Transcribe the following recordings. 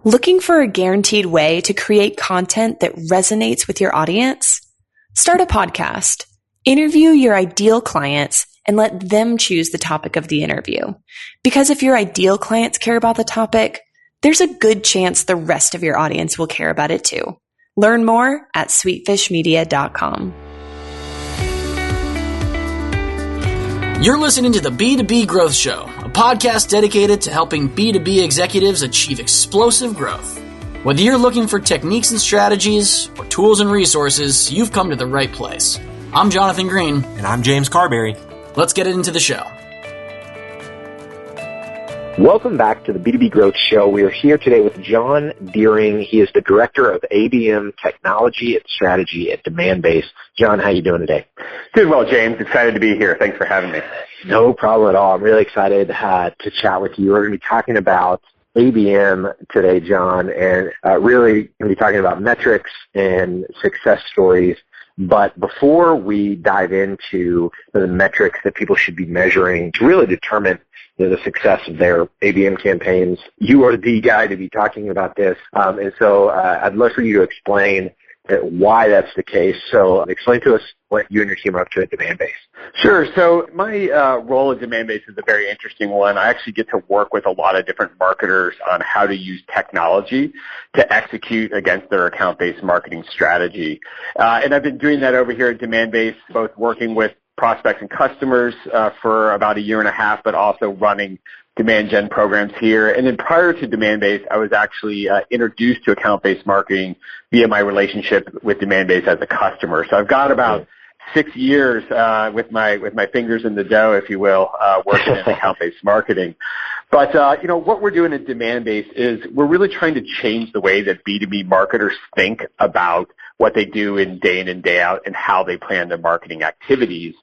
Looking for a guaranteed way to create content that resonates with your audience? Start a podcast. Interview your ideal clients and let them choose the topic of the interview. Because if your ideal clients care about the topic, there's a good chance the rest of your audience will care about it too. Learn more at sweetfishmedia.com. You're listening to the B2B Growth Show, a podcast dedicated to helping B2B executives achieve explosive growth. Whether you're looking for techniques and strategies or tools and resources, you've come to the right place. I'm Jonathan Green. And I'm James Carberry. Let's get into the show. Welcome back to the B2B Growth Show. We are here today with John Deering. He is the Director of ABM Technology and Strategy at Demandbase. John, how you doing today? Doing well, James. Excited to be here. Thanks for having me. No problem at all. I'm really excited to chat with you. We're going to be talking about ABM today, John, and really going to be talking about metrics and success stories. But before we dive into the metrics that people should be measuring to really determine the success of their ABM campaigns, you are the guy to be talking about this. And so I'd love for you to explain why that's the case. So explain to us what you and your team are up to at Demandbase. Sure. So my role at Demandbase is a very interesting one. I actually get to work with a lot of different marketers on how to use technology to execute against their account-based marketing strategy. And I've been doing that over here at Demandbase, both working with prospects and customers for about a year and a half, but also running demand gen programs here. And then prior to Demandbase, I was actually introduced to account-based marketing via my relationship with Demandbase as a customer. So I've got about 6 years with my fingers in the dough, if you will, working in account-based marketing. But what we're doing at Demandbase is we're really trying to change the way that B2B marketers think about what they do in and day out and how they plan their marketing activities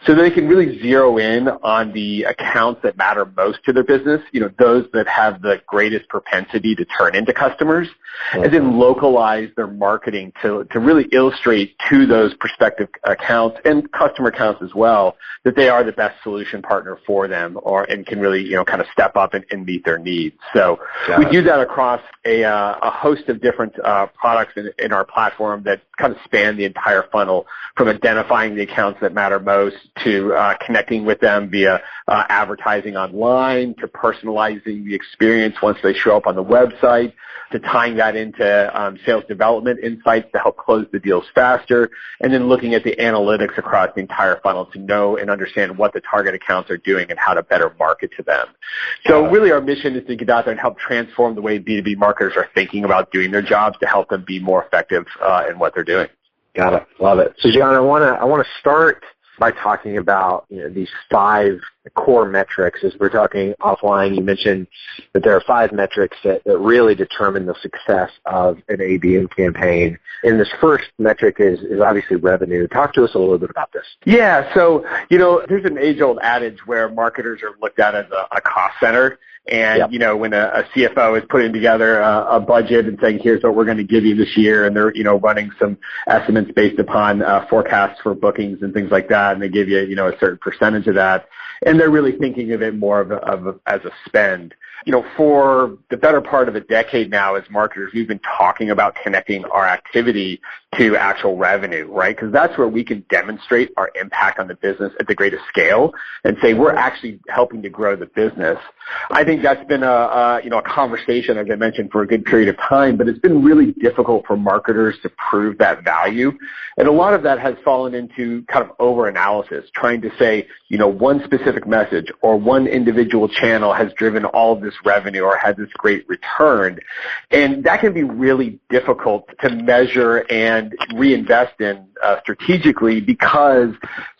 so that they can really zero in on the accounts that matter most to their business, those that have the greatest propensity to turn into customers, and then localize their marketing to really illustrate to those prospective accounts and customer accounts as well that they are the best solution partner for them and can really, kind of step up and meet their needs. So we do that across a host of different products in our platform that kind of span the entire funnel, from identifying the accounts that matter most to connecting with them via advertising online, to personalizing the experience once they show up on the website, to tying that into sales development insights to help close the deals faster, and then looking at the analytics across the entire funnel to know and understand what the target accounts are doing and how to better market to them. So really our mission is to get out there and help transform the way B2B marketers are thinking about doing their jobs to help them be more effective in what they're doing. Got it. Love it. So John, I want to start by talking about these 5 core metrics. As we're talking offline, you mentioned that there are 5 metrics that really determine the success of an ABM campaign. And this first metric is obviously revenue. Talk to us a little bit about this. Yeah, so, there's an age-old adage where marketers are looked at as a cost center. And, when a CFO is putting together a budget and saying, here's what we're going to give you this year, and they're, running some estimates based upon forecasts for bookings and things like that, and they give you, a certain percentage of that, and they're really thinking of it more as a spend. For the better part of a decade now as marketers, we've been talking about connecting our activity to actual revenue, right? Because that's where we can demonstrate our impact on the business at the greatest scale and say we're actually helping to grow the business. I think that's been a conversation, as I mentioned, for a good period of time, but it's been really difficult for marketers to prove that value. And a lot of that has fallen into kind of over-analysis, trying to say, one specific message or one individual channel has driven all of this revenue or had this great return. And that can be really difficult to measure and reinvest in strategically because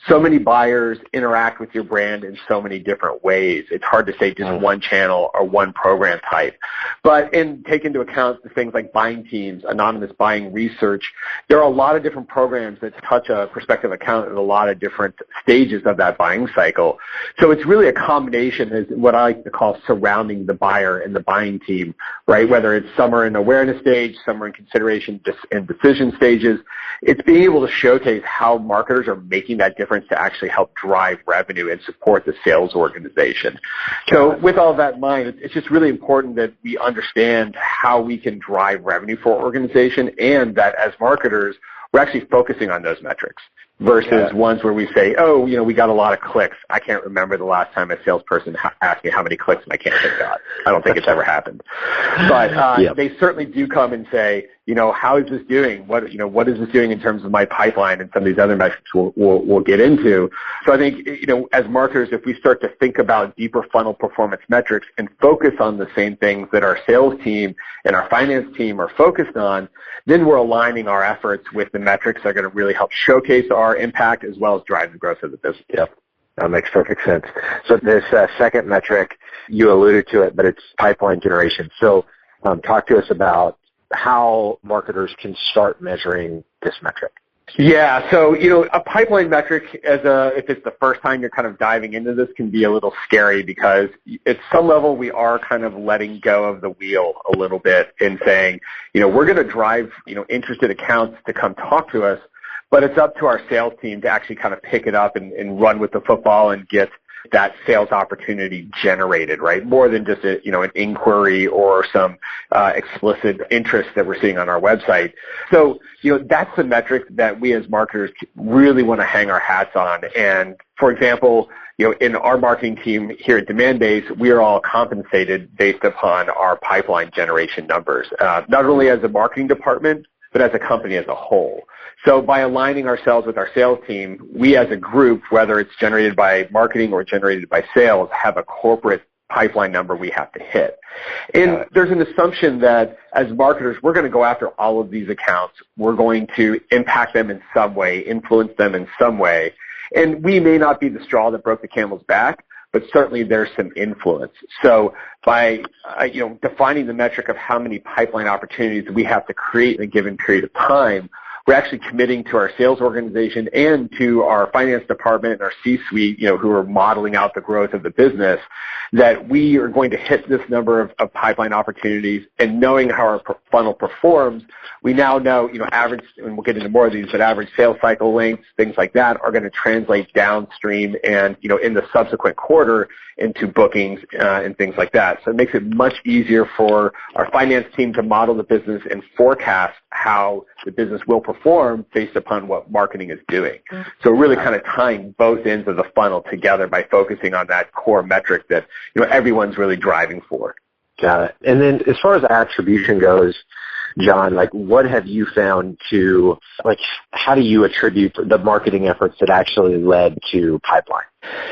so many buyers interact with your brand in so many different ways. It's hard to say just one channel or one program type. But take into account the things like buying teams, anonymous buying research, there are a lot of different programs that touch a prospective account at a lot of different stages of that buying cycle. So it's really a combination, is what I like to call surrounding between the buyer and the buying team, right? Whether it's some are in awareness stage, some are in consideration and decision stages. It's being able to showcase how marketers are making that difference to actually help drive revenue and support the sales organization. So with all that in mind, it's just really important that we understand how we can drive revenue for our organization, and that as marketers, we're actually focusing on those metrics versus ones where we say, oh, we got a lot of clicks. I can't remember the last time a salesperson asked me how many clicks and I can't think of it. I don't think it's ever happened. But they certainly do come and say, how is this doing? What is this doing in terms of my pipeline and some of these other metrics we'll get into. So I think, as marketers, if we start to think about deeper funnel performance metrics and focus on the same things that our sales team and our finance team are focused on, then we're aligning our efforts with the metrics that are going to really help showcase our impact as well as drive the growth of the business. Yep. That makes perfect sense. So this second metric, you alluded to it, but it's pipeline generation. So talk to us about how marketers can start measuring this metric. Yeah, so, a pipeline metric, if it's the first time you're kind of diving into this, can be a little scary because at some level we are kind of letting go of the wheel a little bit and saying, we're going to drive, interested accounts to come talk to us, but it's up to our sales team to actually kind of pick it up and run with the football and get that sales opportunity generated, right? More than just an inquiry or some explicit interest that we're seeing on our website. So, that's the metric that we as marketers really want to hang our hats on. And for example, in our marketing team here at Demandbase, we are all compensated based upon our pipeline generation numbers, not only as a marketing department, but as a company as a whole. So by aligning ourselves with our sales team, we as a group, whether it's generated by marketing or generated by sales, have a corporate pipeline number we have to hit. And there's an assumption that as marketers, we're going to go after all of these accounts. We're going to impact them in some way, influence them in some way. And we may not be the straw that broke the camel's back, but certainly there's some influence. So by defining the metric of how many pipeline opportunities we have to create in a given period of time, we're actually committing to our sales organization and to our finance department and our C-suite, who are modeling out the growth of the business, that we are going to hit this number of pipeline opportunities. And knowing how our funnel performs, we now know, average, and we'll get into more of these, but average sales cycle lengths, things like that, are going to translate downstream and, in the subsequent quarter into bookings and things like that. So it makes it much easier for our finance team to model the business and forecast how the business will perform based upon what marketing is doing. So really kind of tying both ends of the funnel together by focusing on that core metric that, everyone's really driving for. Got it. And then as far as attribution goes, John, what have you found how do you attribute the marketing efforts that actually led to pipeline?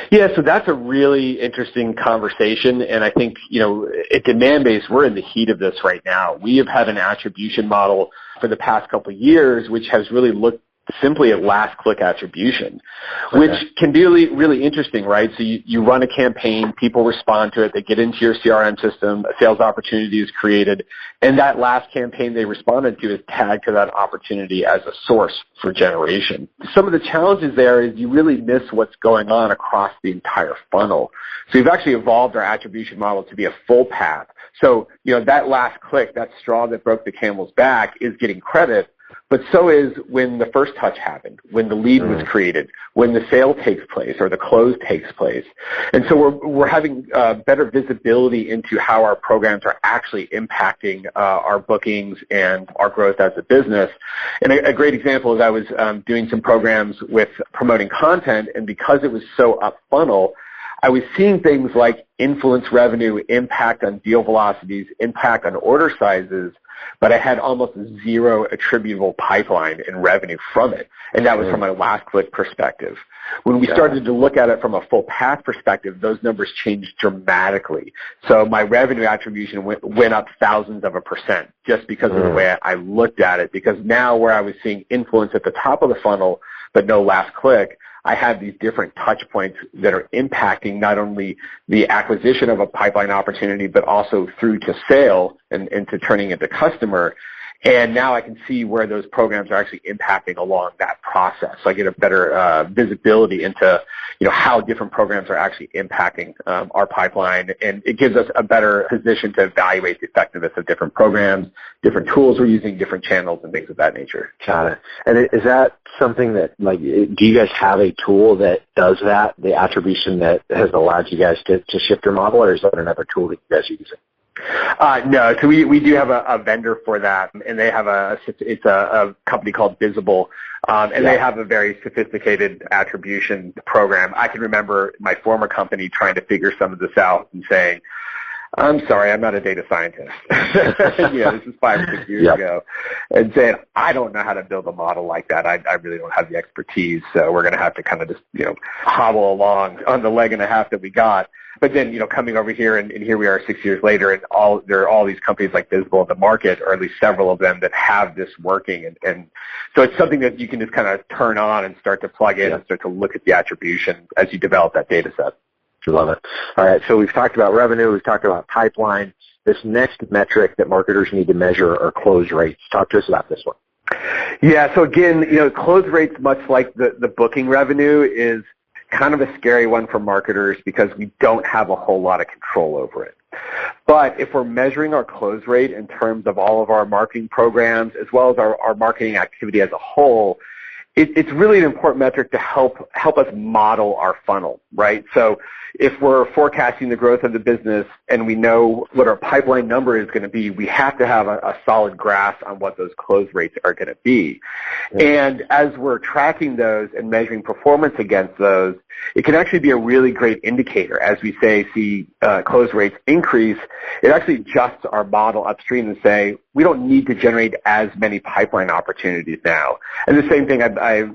Yeah, so that's a really interesting conversation, and I think, at Demandbase, we're in the heat of this right now. We have had an attribution model for the past couple of years, which has really looked simply at last-click attribution, which can be really, really interesting, right? So you run a campaign, people respond to it, they get into your CRM system, a sales opportunity is created, and that last campaign they responded to is tagged to that opportunity as a source for generation. Some of the challenges there is you really miss what's going on across the entire funnel. So we've actually evolved our attribution model to be a full path. So, that last click, that straw that broke the camel's back, is getting credit, but so is when the first touch happened, when the lead was created, when the sale takes place or the close takes place. And so we're having better visibility into how our programs are actually impacting our bookings and our growth as a business. And a great example is I was doing some programs with promoting content, and because it was so up funnel, I was seeing things like influence revenue, impact on deal velocities, impact on order sizes, but I had almost zero attributable pipeline and revenue from it. And that was from a last click perspective. When we started to look at it from a full path perspective, those numbers changed dramatically. So my revenue attribution went up thousands of % just because of the way I looked at it, because now where I was seeing influence at the top of the funnel, but no last click, I have these different touch points that are impacting not only the acquisition of a pipeline opportunity, but also through to sale and to turning into customer. And now I can see where those programs are actually impacting along that process. So I get a better visibility into, how different programs are actually impacting our pipeline. And it gives us a better position to evaluate the effectiveness of different programs, different tools we're using, different channels, and things of that nature. Got it. And is that something that, do you guys have a tool that does that, the attribution that has allowed you guys to shift your model, or is that another tool that you guys are using? No, so we do have a vendor for that, and they have it's a company called Visible, and they have a very sophisticated attribution program. I can remember my former company trying to figure some of this out and saying, I'm sorry, I'm not a data scientist. This is 5 or 6 years ago. And saying, I don't know how to build a model like that. I really don't have the expertise, so we're going to have to kind of just, hobble along on the leg and a half that we got. But then, coming over here, and here we are 6 years later, and there are all these companies like Visible in the market, or at least several of them, that have this working. And so it's something that you can just kind of turn on and start to plug in and start to look at the attribution as you develop that data set. Love it. All right, so we've talked about revenue, we've talked about pipeline. This next metric that marketers need to measure are close rates. Talk to us about this one. Yeah, so again, close rates, much like the booking revenue, is kind of a scary one for marketers because we don't have a whole lot of control over it. But if we're measuring our close rate in terms of all of our marketing programs as well as our marketing activity as a whole, it's really an important metric to help us model our funnel, right? So if we're forecasting the growth of the business and we know what our pipeline number is going to be, we have to have a solid grasp on what those close rates are going to be. And as we're tracking those and measuring performance against those, it can actually be a really great indicator. As we see close rates increase, it actually adjusts our model upstream and say, we don't need to generate as many pipeline opportunities now. And the same thing,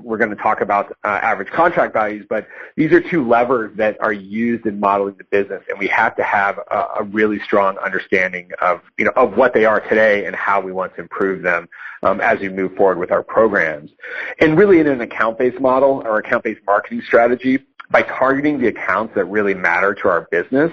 we're going to talk about average contract values, but these are two levers that are used in modeling the business, and we have to have a really strong understanding of what they are today and how we want to improve them as we move forward with our programs. And really in an account-based model or account-based marketing strategy, by targeting the accounts that really matter to our business,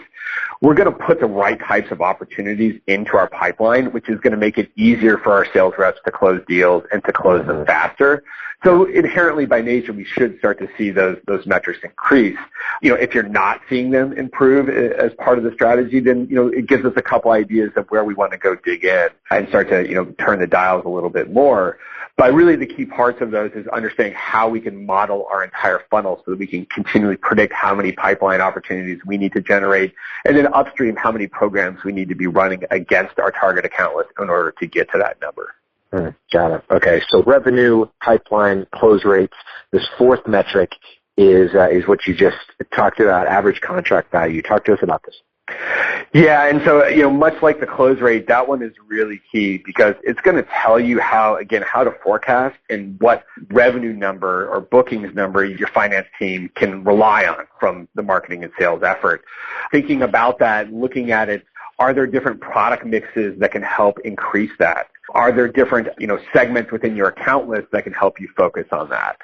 we're going to put the right types of opportunities into our pipeline, which is going to make it easier for our sales reps to close deals and to close them faster. So inherently, by nature, we should start to see those metrics increase. If you're not seeing them improve as part of the strategy, then, it gives us a couple ideas of where we want to go dig in and start to, turn the dials a little bit more. But really the key parts of those is understanding how we can model our entire funnel so that we can continually predict how many pipeline opportunities we need to generate, and then upstream how many programs we need to be running against our target account list in order to get to that number. Got it. Okay, so revenue, pipeline, close rates. This fourth metric is what you just talked about, average contract value. Talk to us about this. Yeah, and so, much like the close rate, that one is really key because it's going to tell you how to forecast and what revenue number or bookings number your finance team can rely on from the marketing and sales effort. Thinking about that, looking at it, are there different product mixes that can help increase that? Are there different, segments within your account list that can help you focus on that?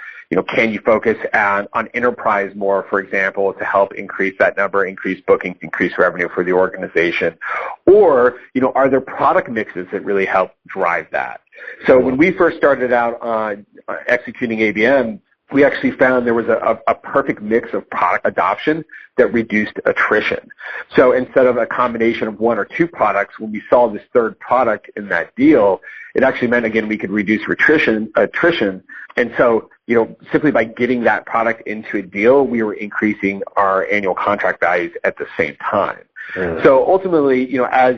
Can you focus on enterprise more, for example, to help increase that number, increase bookings, increase revenue for the organization? Or, are there product mixes that really help drive that? So when we first started out on executing ABM, we actually found there was a perfect mix of product adoption that reduced attrition. So instead of a combination of one or two products, when we saw this third product in that deal, it actually meant, again, we could reduce attrition. And so, simply by getting that product into a deal, we were increasing our annual contract values at the same time. So ultimately, as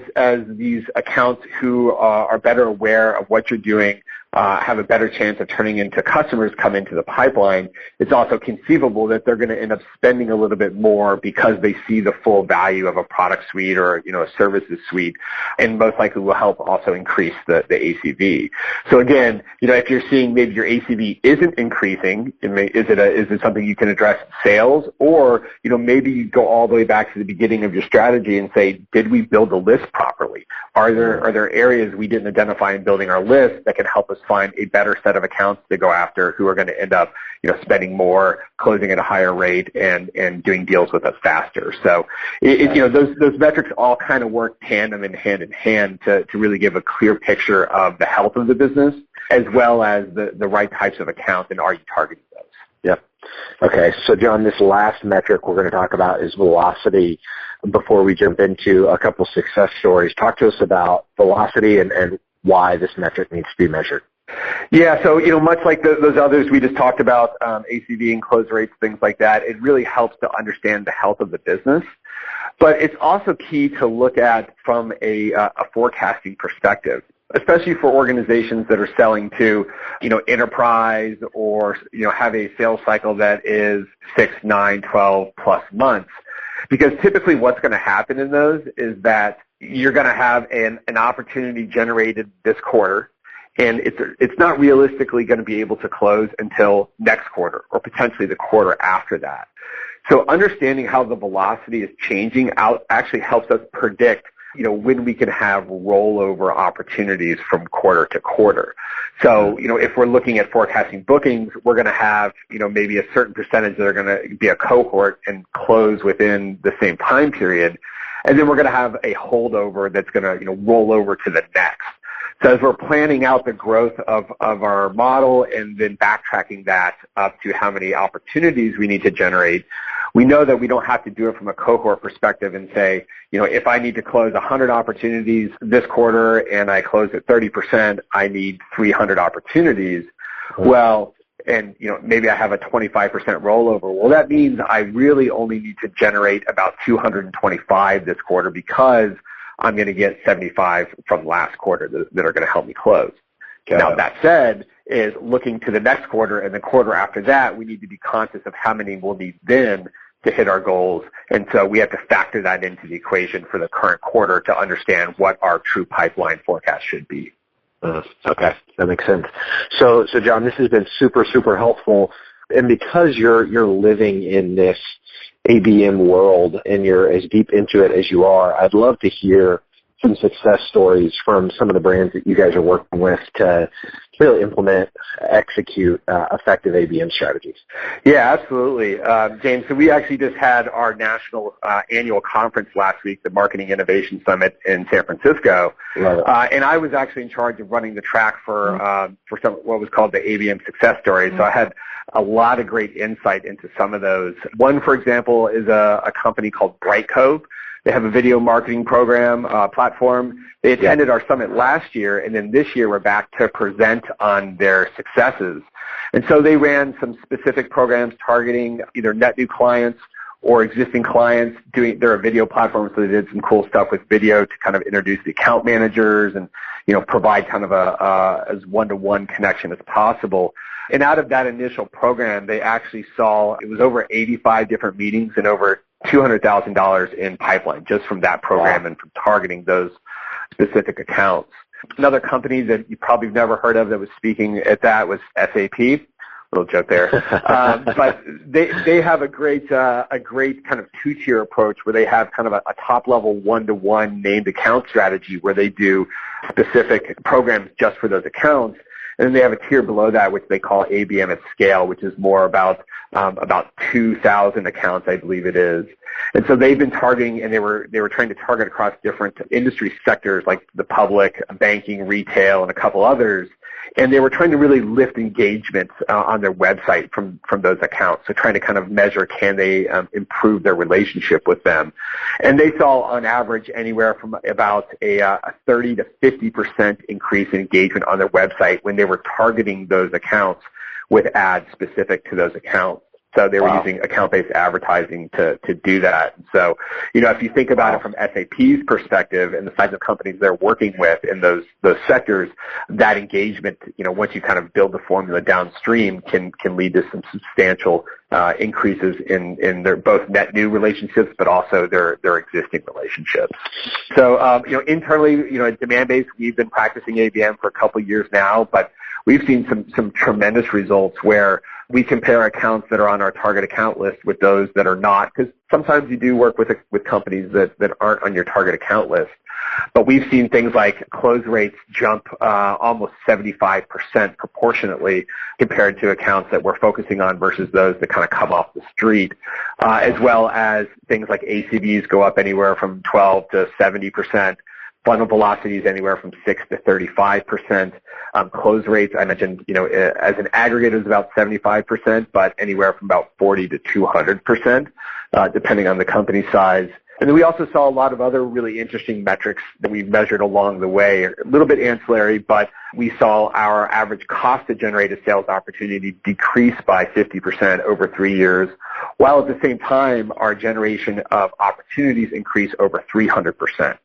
these accounts who are better aware of what you're doing, have a better chance of turning into customers come into the pipeline, it's also conceivable that they're going to end up spending a little bit more because they see the full value of a product suite or, a services suite, and most likely will help also increase the ACV. So again, if you're seeing maybe your ACV isn't increasing, is it something you can address in sales? Or, maybe you go all the way back to the beginning of your strategy and say, did we build the list properly? Are there areas we didn't identify in building our list that can help us find a better set of accounts to go after who are going to end up, spending more, closing at a higher rate, and doing deals with us faster. So, those metrics all kind of work tandem and hand in hand to really give a clear picture of the health of the business, as well as the right types of accounts, and are you targeting those? Yep. Okay, so John, this last metric we're going to talk about is velocity. Before we jump into a couple success stories, talk to us about velocity and why this metric needs to be measured. Yeah, so, much like those others we just talked about, ACV and close rates, things like that, it really helps to understand the health of the business. But it's also key to look at from a forecasting perspective, especially for organizations that are selling to, enterprise or, have a sales cycle that is 6, 9, 12 plus months. Because typically what's going to happen in those is that you're going to have an opportunity generated this quarter, and it's not realistically going to be able to close until next quarter or potentially the quarter after that. So understanding how the velocity is changing actually helps us predict when we can have rollover opportunities from quarter to quarter. So, if we're looking at forecasting bookings, we're going to have, maybe a certain percentage that are going to be a cohort and close within the same time period. And then we're going to have a holdover that's going to, roll over to the next. So as we're planning out the growth of our model and then backtracking that up to how many opportunities we need to generate, we know that we don't have to do it from a cohort perspective and say, if I need to close 100 opportunities this quarter and I close at 30%, I need 300 opportunities. Well, and maybe I have a 25% rollover. Well, that means I really only need to generate about 225 this quarter because I'm going to get 75 from last quarter that are going to help me close. Now, that said, is looking to the next quarter and the quarter after that, we need to be conscious of how many we'll need then to hit our goals. And so we have to factor that into the equation for the current quarter to understand what our true pipeline forecast should be. Okay, that makes sense. So John, this has been super, super helpful. And because you're living in this ABM world and you're as deep into it as you are, I'd love to hear some success stories from some of the brands that you guys are working with to really implement, execute effective ABM strategies. Yeah, absolutely. James, so we actually just had our national annual conference last week, the Marketing Innovation Summit in San Francisco. And I was actually in charge of running the track for what was called the ABM Success Stories. So I had a lot of great insight into some of those. One, for example, is a company called Brightcove. They have a video marketing program, platform. They attended our summit last year, and then this year we're back to present on their successes. And so they ran some specific programs targeting either net new clients or existing clients. They're a video platform, so they did some cool stuff with video to kind of introduce the account managers and, provide kind of as one-to-one connection as possible. And out of that initial program, they actually saw it was over 85 different meetings and over $200,000 in pipeline just from that program and from targeting those specific accounts. Another company that you probably have never heard of that was speaking at that was SAP. Little joke there. But they have a great kind of two-tier approach where they have kind of a top-level one-to-one named account strategy where they do specific programs just for those accounts. And then they have a tier below that, which they call ABM at Scale, which is more about 2,000 accounts, I believe it is. And so they've been targeting, and they were trying to target across different industry sectors like the public, banking, retail, and a couple others. And they were trying to really lift engagement on their website from those accounts. So trying to kind of measure, can they improve their relationship with them? And they saw on average anywhere from about a 30 to 50% increase in engagement on their website when they were targeting those accounts with ads specific to those accounts. So they were using account-based advertising to do that. So, if you think about it from SAP's perspective and the size of companies they're working with in those sectors, that engagement, once you kind of build the formula downstream can lead to some substantial increases in their both net new relationships, but also their existing relationships. So, internally, at Demandbase, we've been practicing ABM for a couple of years now, but we've seen some tremendous results where we compare accounts that are on our target account list with those that are not, because sometimes you do work with companies that aren't on your target account list. But we've seen things like close rates jump almost 75% proportionately compared to accounts that we're focusing on versus those that kind of come off the street, as well as things like ACVs go up anywhere from 12 to 70%. Funnel velocities anywhere from 6 to 35%. Close rates, I mentioned, as an aggregate is about 75%, but anywhere from about 40 to 200%, depending on the company size. And then we also saw a lot of other really interesting metrics that we measured along the way, a little bit ancillary, but we saw our average cost to generate a sales opportunity decrease by 50% over 3 years, while at the same time, our generation of opportunities increased over 300%.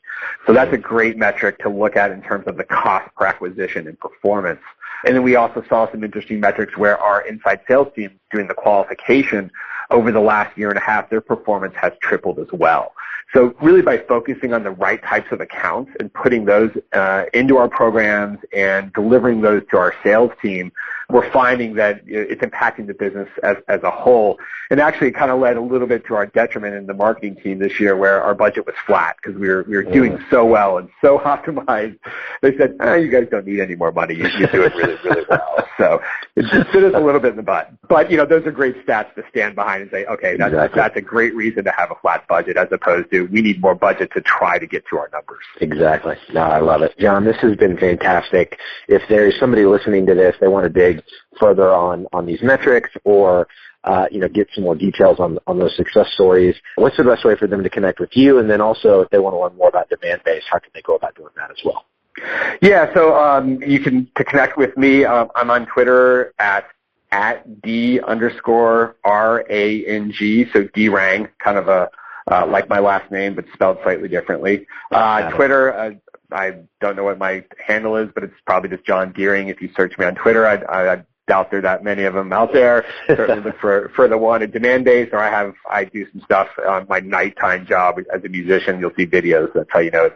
So that's a great metric to look at in terms of the cost per acquisition and performance. And then we also saw some interesting metrics where our inside sales team doing the qualification over the last year and a half, their performance has tripled as well. So really by focusing on the right types of accounts and putting those into our programs and delivering those to our sales team, we're finding that it's impacting the business as a whole. And actually it kind of led a little bit to our detriment in the marketing team this year where our budget was flat because we were doing so well and so optimized. They said, you guys don't need any more money. You're doing really, really well. So it just bit us a little bit in the butt. But, those are great stats to stand behind and say, okay, that's a great reason to have a flat budget as opposed to we need more budget to try to get to our numbers. Exactly. No, I love it. John, this has been fantastic. If there's somebody listening to this, they want to dig further on these metrics or get some more details on those success stories, what's the best way for them to connect with you? And then also, if they want to learn more about Demandbase, how can they go about doing that as well? Yeah, so you can to connect with me. I'm on Twitter at D_RANG, so D-Rang, kind of like my last name, but spelled slightly differently. Twitter, I don't know what my handle is, but it's probably just John Deering. If you search me on Twitter, I doubt there are that many of them out there. Certainly look for the one at Demandbase, or I do some stuff on my nighttime job as a musician. You'll see videos. That's how you know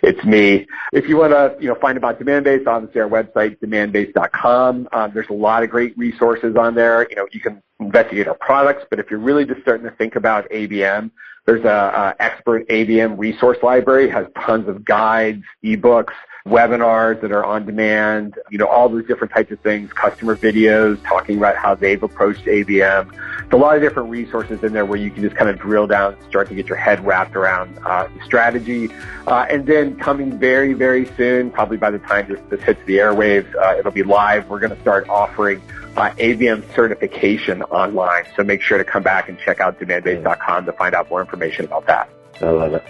it's me. If you want to find about Demandbase, obviously our website, demandbase.com. There's a lot of great resources on there. You can investigate our products, but if you're really just starting to think about ABM, there's a expert ABM resource library. It has tons of guides, ebooks, webinars that are on demand, all those different types of things, customer videos talking about how they've approached ABM. There's a lot of different resources in there where you can just kind of drill down and start to get your head wrapped around the strategy. And then coming very, very soon, probably by the time this hits the airwaves, it'll be live. We're going to start offering ABM certification online. So make sure to come back and check out demandbase.com to find out more information about that. I love it.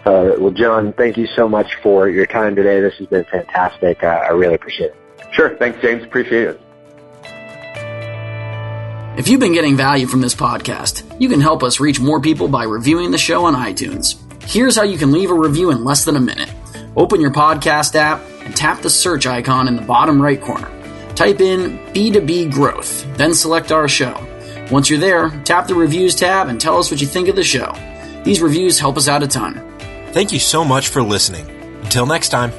Well, John, thank you so much for your time today. This has been fantastic. I really appreciate it. Sure. Thanks, James. Appreciate it. If you've been getting value from this podcast, you can help us reach more people by reviewing the show on iTunes. Here's how you can leave a review in less than a minute. Open your podcast app and tap the search icon in the bottom right corner. Type in B2B Growth, then select our show. Once you're there, tap the Reviews tab and tell us what you think of the show. These reviews help us out a ton. Thank you so much for listening. Until next time.